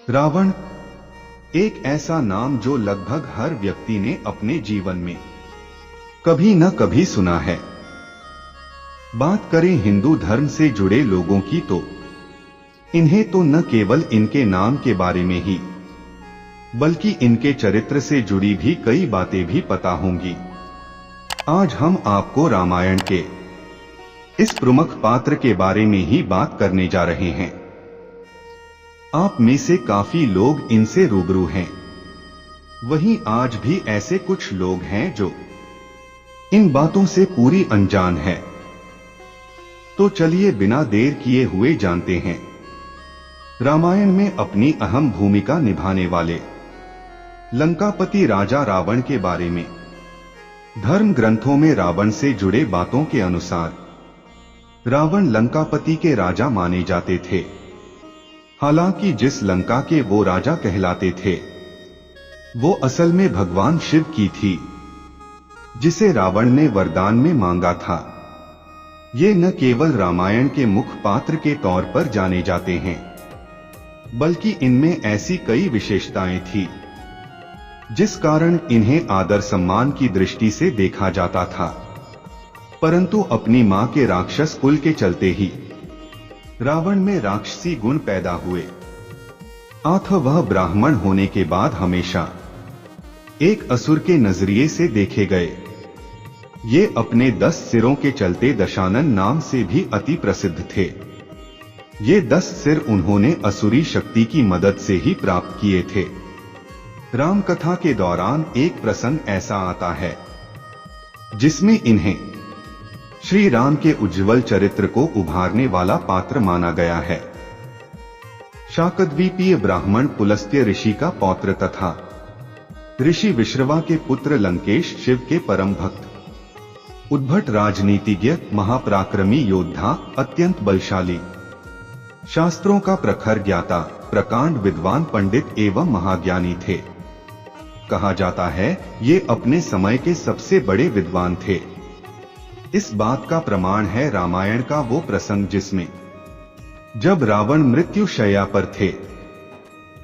रावण एक ऐसा नाम जो लगभग हर व्यक्ति ने अपने जीवन में कभी न कभी सुना है। बात करें हिंदू धर्म से जुड़े लोगों की तो इन्हें तो न केवल इनके नाम के बारे में ही बल्कि इनके चरित्र से जुड़ी भी कई बातें भी पता होंगी। आज हम आपको रामायण के इस प्रमुख पात्र के बारे में ही बात करने जा रहे हैं। आप में से काफी लोग इनसे रूबरू हैं, वहीं आज भी ऐसे कुछ लोग हैं जो इन बातों से पूरी अनजान है। तो चलिए बिना देर किए हुए जानते हैं रामायण में अपनी अहम भूमिका निभाने वाले लंकापति राजा रावण के बारे में। धर्म ग्रंथों में रावण से जुड़े बातों के अनुसार रावण लंकापति के राजा माने जाते थे। हालांकि जिस लंका के वो राजा कहलाते थे वो असल में भगवान शिव की थी, जिसे रावण ने वरदान में मांगा था। ये न केवल रामायण के मुख्य पात्र के तौर पर जाने जाते हैं, बल्कि इनमें ऐसी कई विशेषताएं थी जिस कारण इन्हें आदर सम्मान की दृष्टि से देखा जाता था। परंतु अपनी मां के राक्षस कुल के चलते ही रावण में राक्षसी गुण पैदा हुए। वह ब्राह्मण होने के बाद हमेशा एक असुर के नजरिए से देखे गए। ये अपने 10 सिरों के चलते दशानन नाम से भी अति प्रसिद्ध थे। ये 10 सिर उन्होंने असुरी शक्ति की मदद से ही प्राप्त किए थे। राम कथा के दौरान एक प्रसंग ऐसा आता है जिसमें इन्हें श्री राम के उज्जवल चरित्र को उभारने वाला पात्र माना गया है। शाकद्वीपीय ब्राह्मण पुलस्त्य ऋषि का पौत्र तथा ऋषि विश्रवा के पुत्र लंकेश शिव के परम भक्त, उद्भट राजनीतिज्ञ, महापराक्रमी योद्धा, अत्यंत बलशाली, शास्त्रों का प्रखर ज्ञाता, प्रकांड विद्वान पंडित एवं महाज्ञानी थे। कहा जाता है ये अपने समय के सबसे बड़े विद्वान थे। इस बात का प्रमाण है रामायण का वो प्रसंग जिसमें जब रावण मृत्युशैया पर थे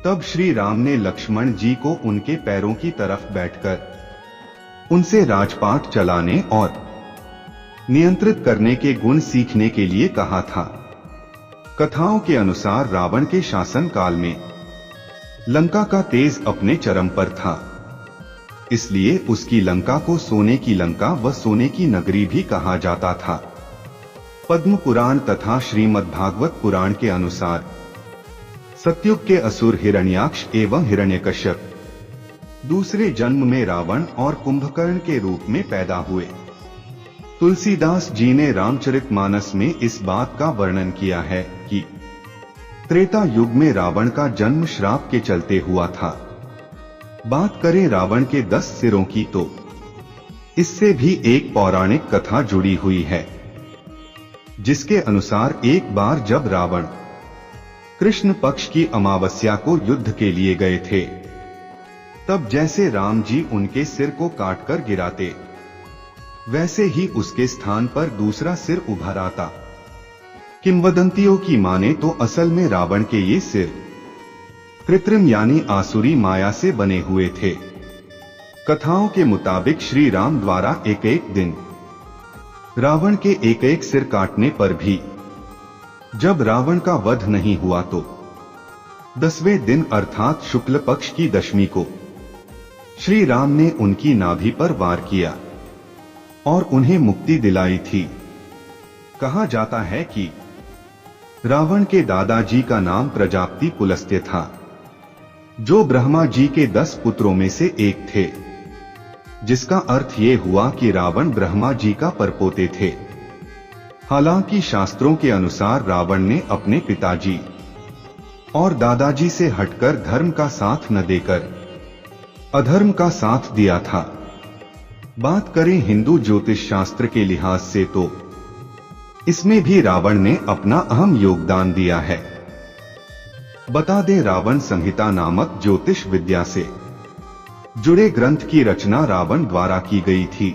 तब श्री राम ने लक्ष्मण जी को उनके पैरों की तरफ बैठकर उनसे राजपाट चलाने और नियंत्रित करने के गुण सीखने के लिए कहा था। कथाओं के अनुसार रावण के शासन काल में लंका का तेज अपने चरम पर था, इसलिए उसकी लंका को सोने की लंका व सोने की नगरी भी कहा जाता था। पद्म पुराण तथा श्रीमद् भागवत पुराण के अनुसार सतयुग के असुर हिरण्याक्ष एवं हिरण्यकश्यप दूसरे जन्म में रावण और कुंभकर्ण के रूप में पैदा हुए। तुलसीदास जी ने रामचरितमानस में इस बात का वर्णन किया है कि त्रेता युग में रावण का जन्म श्राप के चलते हुआ था। बात करें रावण के 10 सिरों की तो इससे भी एक पौराणिक कथा जुड़ी हुई है, जिसके अनुसार एक बार जब रावण कृष्ण पक्ष की अमावस्या को युद्ध के लिए गए थे, तब जैसे राम जी उनके सिर को काटकर गिराते, वैसे ही उसके स्थान पर दूसरा सिर उभर आता। किंवदंतियों की माने तो असल में रावण के ये सिर कृत्रिम यानी आसुरी माया से बने हुए थे। कथाओं के मुताबिक श्री राम द्वारा एक एक दिन रावण के एक एक सिर काटने पर भी जब रावण का वध नहीं हुआ तो 10वें दिन अर्थात शुक्ल पक्ष की दशमी को श्री राम ने उनकी नाभि पर वार किया और उन्हें मुक्ति दिलाई थी। कहा जाता है कि रावण के दादाजी का नाम प्रजापति पुलस्त्य था, जो ब्रह्मा जी के 10 पुत्रों में से एक थे, जिसका अर्थ ये हुआ कि रावण ब्रह्मा जी का परपोते थे। हालांकि शास्त्रों के अनुसार रावण ने अपने पिताजी और दादाजी से हटकर धर्म का साथ न देकर अधर्म का साथ दिया था। बात करें हिंदू ज्योतिष शास्त्र के लिहाज से तो इसमें भी रावण ने अपना अहम योगदान दिया है। बता दें रावण संहिता नामक ज्योतिष विद्या से जुड़े ग्रंथ की रचना रावण द्वारा की गई थी।